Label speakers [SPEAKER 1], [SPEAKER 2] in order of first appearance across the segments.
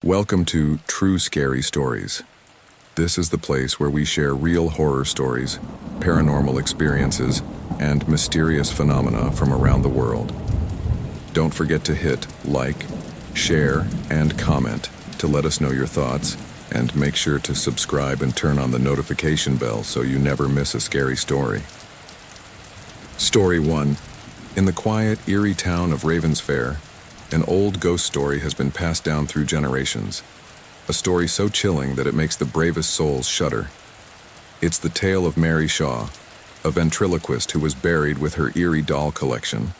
[SPEAKER 1] Welcome to True Scary Stories. This is the place where we share real horror stories, paranormal experiences, and mysterious phenomena from around the world. Don't forget to hit like, share, and comment to let us know your thoughts, and make sure to subscribe and turn on the notification bell so you never miss a scary story. Story 1. In the quiet, eerie town of Ravensfair, an old ghost story has been passed down through generations. A story so chilling that it makes the bravest souls shudder. It's the tale of Mary Shaw, a ventriloquist who was buried with her eerie doll collection.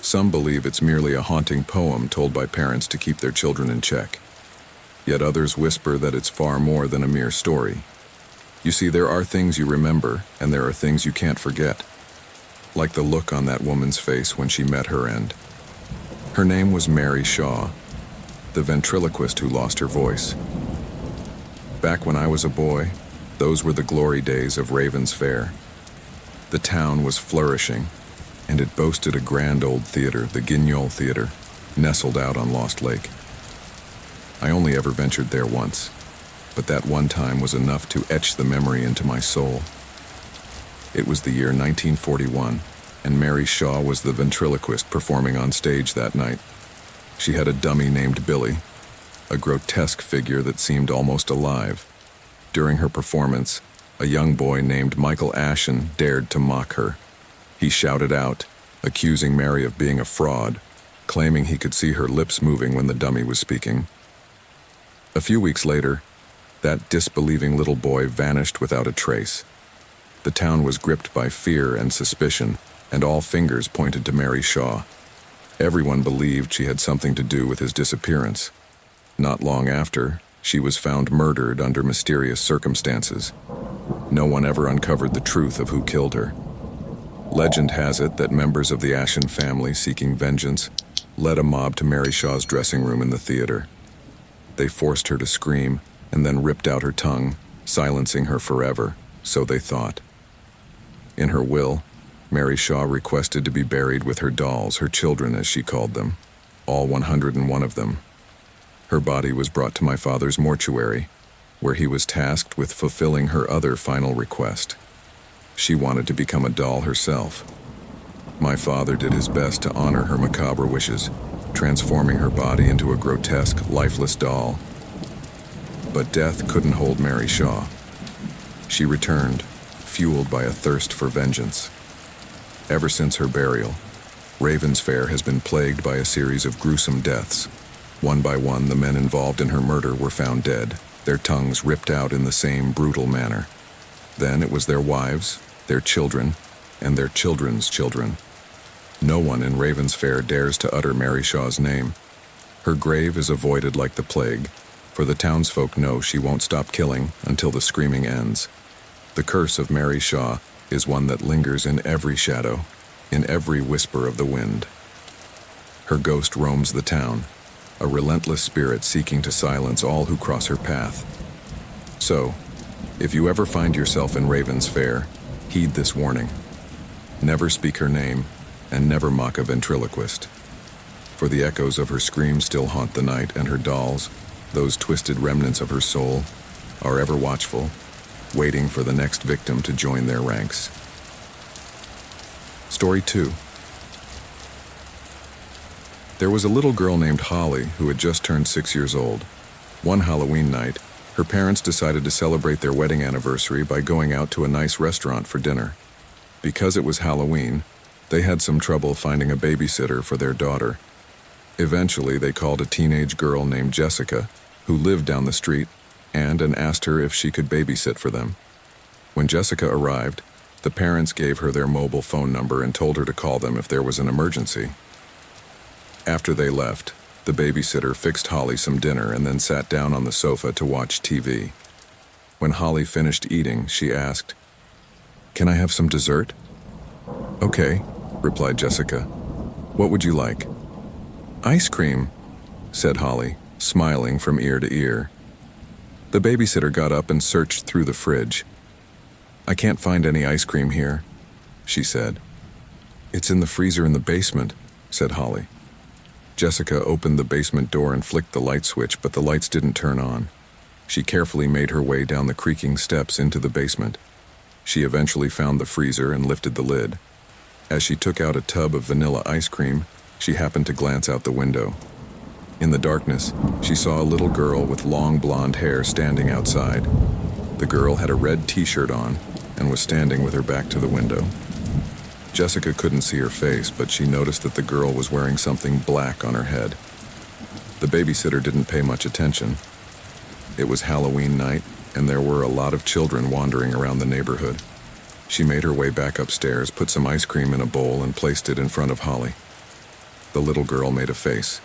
[SPEAKER 1] Some believe it's merely a haunting poem told by parents to keep their children in check. Yet others whisper that it's far more than a mere story. You see, there are things you remember, and there are things you can't forget. Like the look on that woman's face when she met her end. Her name was Mary Shaw, the ventriloquist who lost her voice. Back when I was a boy, those were the glory days of Ravensfair. The town was flourishing, and it boasted a grand old theater, the Guignol Theater, nestled out on Lost Lake. I only ever ventured there once, but that one time was enough to etch the memory into my soul. It was the year 1941, and Mary Shaw was the ventriloquist performing on stage that night. She had a dummy named Billy, a grotesque figure that seemed almost alive. During her performance, a young boy named Michael Ashen dared to mock her. He shouted out, accusing Mary of being a fraud, claiming he could see her lips moving when the dummy was speaking. A few weeks later, that disbelieving little boy vanished without a trace. The town was gripped by fear and suspicion, and all fingers pointed to Mary Shaw. Everyone believed she had something to do with his disappearance. Not long after, she was found murdered under mysterious circumstances. No one ever uncovered the truth of who killed her. Legend has it that members of the Ashen family seeking vengeance led a mob to Mary Shaw's dressing room in the theater. They forced her to scream and then ripped out her tongue, silencing her forever, so they thought. In her will, Mary Shaw requested to be buried with her dolls, her children as she called them, all 101 of them. Her body was brought to my father's mortuary, where he was tasked with fulfilling her other final request. She wanted to become a doll herself. My father did his best to honor her macabre wishes, transforming her body into a grotesque, lifeless doll. But death couldn't hold Mary Shaw. She returned, fueled by a thirst for vengeance. Ever since her burial, Ravensfair has been plagued by a series of gruesome deaths. One by one, the men involved in her murder were found dead, their tongues ripped out in the same brutal manner. Then it was their wives, their children, and their children's children. No one in Ravensfair dares to utter Mary Shaw's name. Her grave is avoided like the plague, for the townsfolk know she won't stop killing until the screaming ends. The curse of Mary Shaw is one that lingers in every shadow, in every whisper of the wind. Her ghost roams the town, a relentless spirit seeking to silence all who cross her path. So, if you ever find yourself in Ravensfair, heed this warning. Never speak her name, and never mock a ventriloquist. For the echoes of her screams still haunt the night, and her dolls, those twisted remnants of her soul, are ever watchful, waiting for the next victim to join their ranks. Story 2. There was a little girl named Holly who had just turned 6 years old. One Halloween night, her parents decided to celebrate their wedding anniversary by going out to a nice restaurant for dinner. Because it was Halloween, they had some trouble finding a babysitter for their daughter. Eventually, they called a teenage girl named Jessica, who lived down the street, and asked her if she could babysit for them. When Jessica arrived, the parents gave her their mobile phone number and told her to call them if there was an emergency. After they left, the babysitter fixed Holly some dinner and then sat down on the sofa to watch TV. When Holly finished eating, she asked, "Can I have some dessert?" "Okay," replied Jessica. "What would you like?" "Ice cream," said Holly, smiling from ear to ear. The babysitter got up and searched through the fridge. "I can't find any ice cream here," she said. "It's in the freezer in the basement," said Holly. Jessica opened the basement door and flicked the light switch, but the lights didn't turn on. She carefully made her way down the creaking steps into the basement. She eventually found the freezer and lifted the lid. As she took out a tub of vanilla ice cream, she happened to glance out the window. In the darkness, she saw a little girl with long blonde hair standing outside. The girl had a red t-shirt on and was standing with her back to the window. Jessica couldn't see her face, but she noticed that the girl was wearing something black on her head. The babysitter didn't pay much attention. It was Halloween night, and there were a lot of children wandering around the neighborhood. She made her way back upstairs, put some ice cream in a bowl, and placed it in front of Holly. The little girl made a face.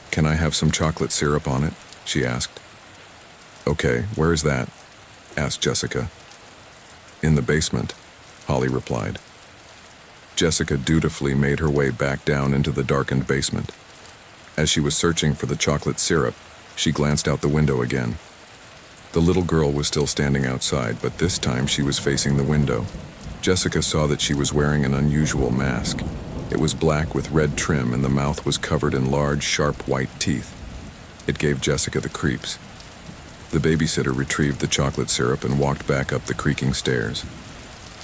[SPEAKER 1] "Can I have some chocolate syrup on it?" she asked. "Okay, where is that?" asked Jessica. "In the basement," Holly replied. Jessica dutifully made her way back down into the darkened basement. As she was searching for the chocolate syrup, she glanced out the window again. The little girl was still standing outside, but this time she was facing the window. Jessica saw that she was wearing an unusual mask. It was black with red trim, and the mouth was covered in large, sharp white teeth. It gave Jessica the creeps. The babysitter retrieved the chocolate syrup and walked back up the creaking stairs.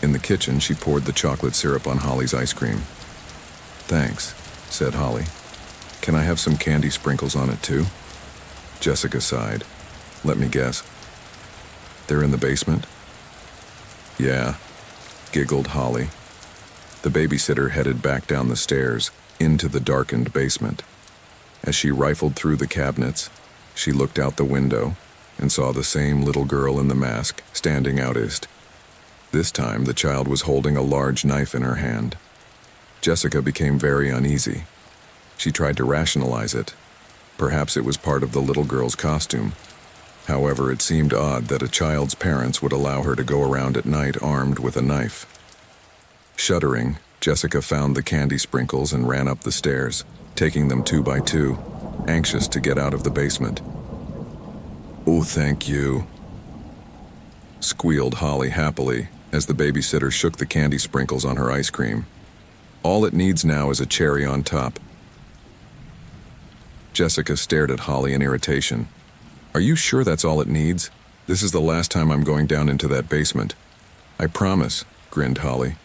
[SPEAKER 1] In the kitchen, she poured the chocolate syrup on Holly's ice cream. "Thanks," said Holly. "Can I have some candy sprinkles on it too?" Jessica sighed. "Let me guess. They're in the basement?" "Yeah," giggled Holly. The babysitter headed back down the stairs, into the darkened basement. As she rifled through the cabinets, she looked out the window and saw the same little girl in the mask standing out east. This time, the child was holding a large knife in her hand. Jessica became very uneasy. She tried to rationalize it. Perhaps it was part of the little girl's costume. However, it seemed odd that a child's parents would allow her to go around at night armed with a knife. Shuddering, Jessica found the candy sprinkles and ran up the stairs, taking them 2 by 2, anxious to get out of the basement. "Oh, thank you," squealed Holly happily as the babysitter shook the candy sprinkles on her ice cream. "All it needs now is a cherry on top." Jessica stared at Holly in irritation. "Are you sure that's all it needs? This is the last time I'm going down into that basement." "I promise," grinned Holly.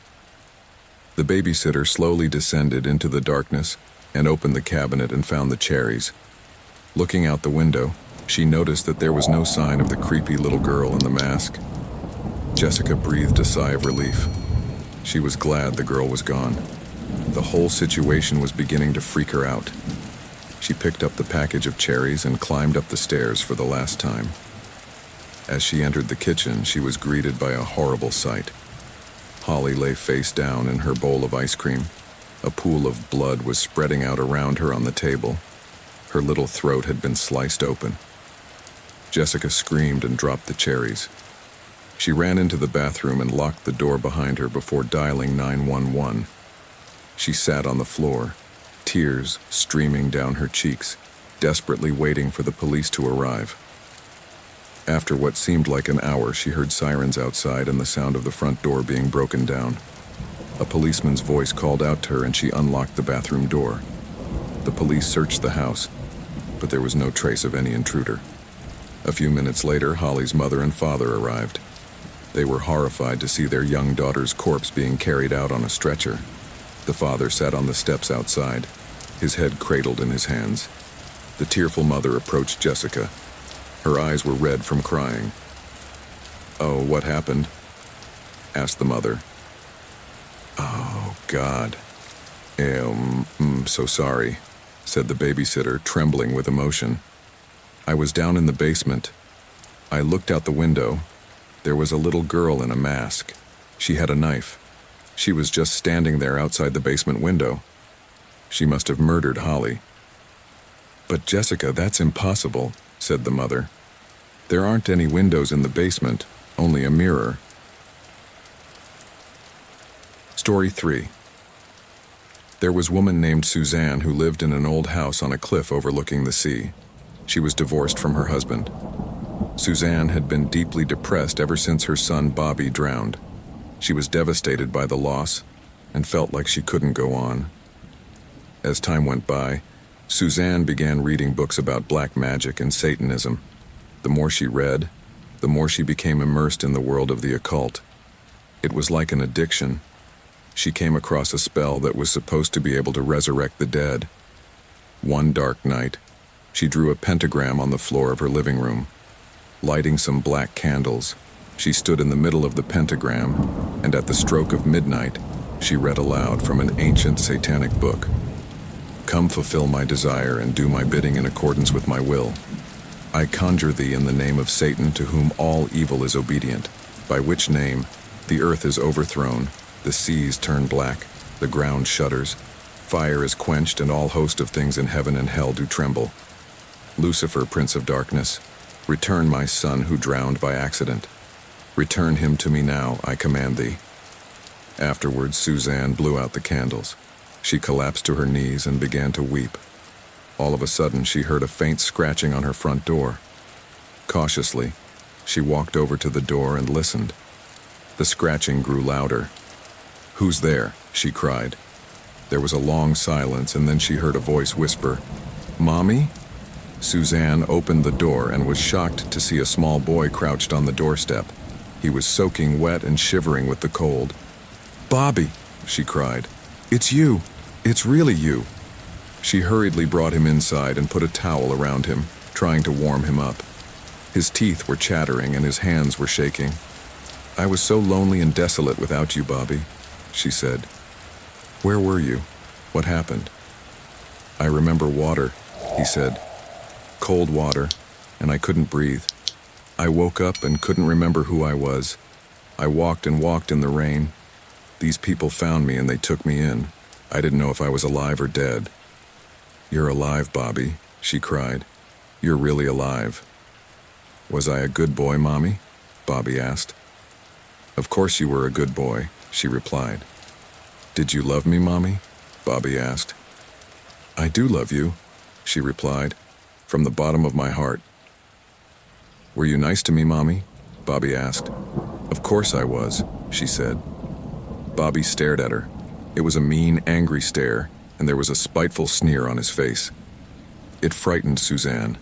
[SPEAKER 1] The babysitter slowly descended into the darkness and opened the cabinet and found the cherries. Looking out the window, she noticed that there was no sign of the creepy little girl in the mask. Jessica breathed a sigh of relief. She was glad the girl was gone. The whole situation was beginning to freak her out. She picked up the package of cherries and climbed up the stairs for the last time. As she entered the kitchen, she was greeted by a horrible sight. Holly lay face down in her bowl of ice cream. A pool of blood was spreading out around her on the table. Her little throat had been sliced open. Jessica screamed and dropped the cherries. She ran into the bathroom and locked the door behind her before dialing 911. She sat on the floor, tears streaming down her cheeks, desperately waiting for the police to arrive. After what seemed like an hour, she heard sirens outside and the sound of the front door being broken down. A policeman's voice called out to her and she unlocked the bathroom door. The police searched the house, but there was no trace of any intruder. A few minutes later, Holly's mother and father arrived. They were horrified to see their young daughter's corpse being carried out on a stretcher. The father sat on the steps outside, his head cradled in his hands. The tearful mother approached Jessica. Her eyes were red from crying. "Oh, what happened?" asked the mother. "Oh, God. So sorry," said the babysitter, trembling with emotion. "I was down in the basement. I looked out the window. There was a little girl in a mask. She had a knife. She was just standing there outside the basement window. She must have murdered Holly." "But Jessica, that's impossible," said the mother. "There aren't any windows in the basement, only a mirror." Story 3. There was a woman named Suzanne who lived in an old house on a cliff overlooking the sea. She was divorced from her husband. Suzanne had been deeply depressed ever since her son Bobby drowned. She was devastated by the loss and felt like she couldn't go on. As time went by, Suzanne began reading books about black magic and Satanism. The more she read, the more she became immersed in the world of the occult. It was like an addiction. She came across a spell that was supposed to be able to resurrect the dead. One dark night, she drew a pentagram on the floor of her living room. Lighting some black candles, she stood in the middle of the pentagram, and at the stroke of midnight, she read aloud from an ancient satanic book. "Come fulfill my desire and do my bidding in accordance with my will. I conjure thee in the name of Satan, to whom all evil is obedient, by which name the earth is overthrown, the seas turn black, the ground shudders, fire is quenched, and all host of things in heaven and hell do tremble. Lucifer, prince of darkness, return my son who drowned by accident. Return him to me now, I command thee." Afterwards, Suzanne blew out the candles. She collapsed to her knees and began to weep. All of a sudden, she heard a faint scratching on her front door. Cautiously, she walked over to the door and listened. The scratching grew louder. "Who's there?" she cried. There was a long silence, and then she heard a voice whisper, "Mommy?" Suzanne opened the door and was shocked to see a small boy crouched on the doorstep. He was soaking wet and shivering with the cold. "Bobby," she cried. "It's you. It's really you." She hurriedly brought him inside and put a towel around him, trying to warm him up. His teeth were chattering and his hands were shaking. "I was so lonely and desolate without you, Bobby," she said. "Where were you? What happened?" "I remember water," he said. "Cold water, and I couldn't breathe. I woke up and couldn't remember who I was. I walked and walked in the rain. These people found me and they took me in. I didn't know if I was alive or dead." "You're alive, Bobby," she cried. "You're really alive." "Was I a good boy, Mommy?" Bobby asked. "Of course you were a good boy," she replied. "Did you love me, Mommy?" Bobby asked. "I do love you," she replied, "from the bottom of my heart." "Were you nice to me, Mommy?" Bobby asked. "Of course I was," she said. Bobby stared at her. It was a mean, angry stare, and there was a spiteful sneer on his face. It frightened Suzanne.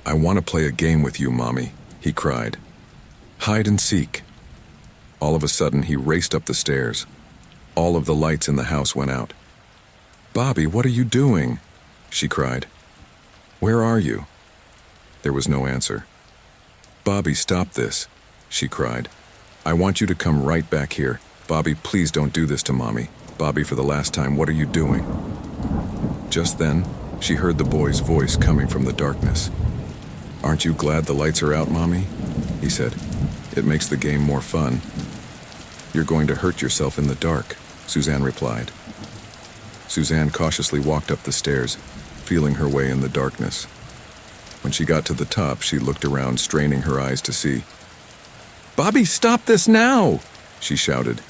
[SPEAKER 1] "I want to play a game with you, Mommy," he cried. "Hide and seek." All of a sudden, he raced up the stairs. All of the lights in the house went out. "Bobby, what are you doing?" she cried. "Where are you?" There was no answer. "Bobby, stop this," she cried. "I want you to come right back here. Bobby, please don't do this to Mommy. Bobby, for the last time, what are you doing?" Just then, she heard the boy's voice coming from the darkness. "Aren't you glad the lights are out, Mommy?" he said. "It makes the game more fun." "You're going to hurt yourself in the dark," Suzanne replied. Suzanne cautiously walked up the stairs, feeling her way in the darkness. When she got to the top, she looked around, straining her eyes to see. "Bobby, stop this now!" she shouted.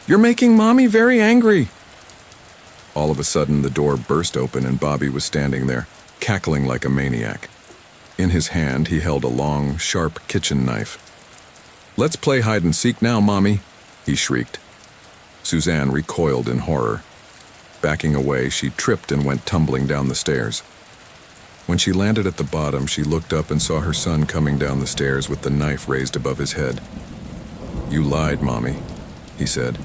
[SPEAKER 1] "You're making Mommy very angry." All of a sudden, the door burst open and Bobby was standing there, cackling like a maniac. In his hand, he held a long, sharp kitchen knife. "Let's play hide and seek now, Mommy," he shrieked. Suzanne recoiled in horror. Backing away, she tripped and went tumbling down the stairs. When she landed at the bottom, she looked up and saw her son coming down the stairs with the knife raised above his head. "You lied, Mommy," he said.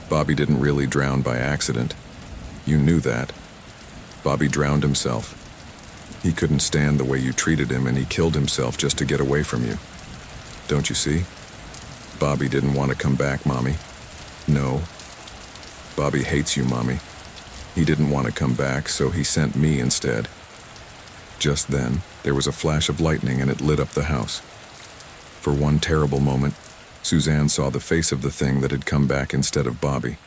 [SPEAKER 1] "Bobby didn't really drown by accident. You knew that. Bobby drowned himself. He couldn't stand the way you treated him, and he killed himself just to get away from you. Don't you see? Bobby didn't want to come back, Mommy. No. Bobby hates you, Mommy. He didn't want to come back, so he sent me instead." Just then, there was a flash of lightning and it lit up the house. For one terrible moment, Suzanne saw the face of the thing that had come back instead of Bobby.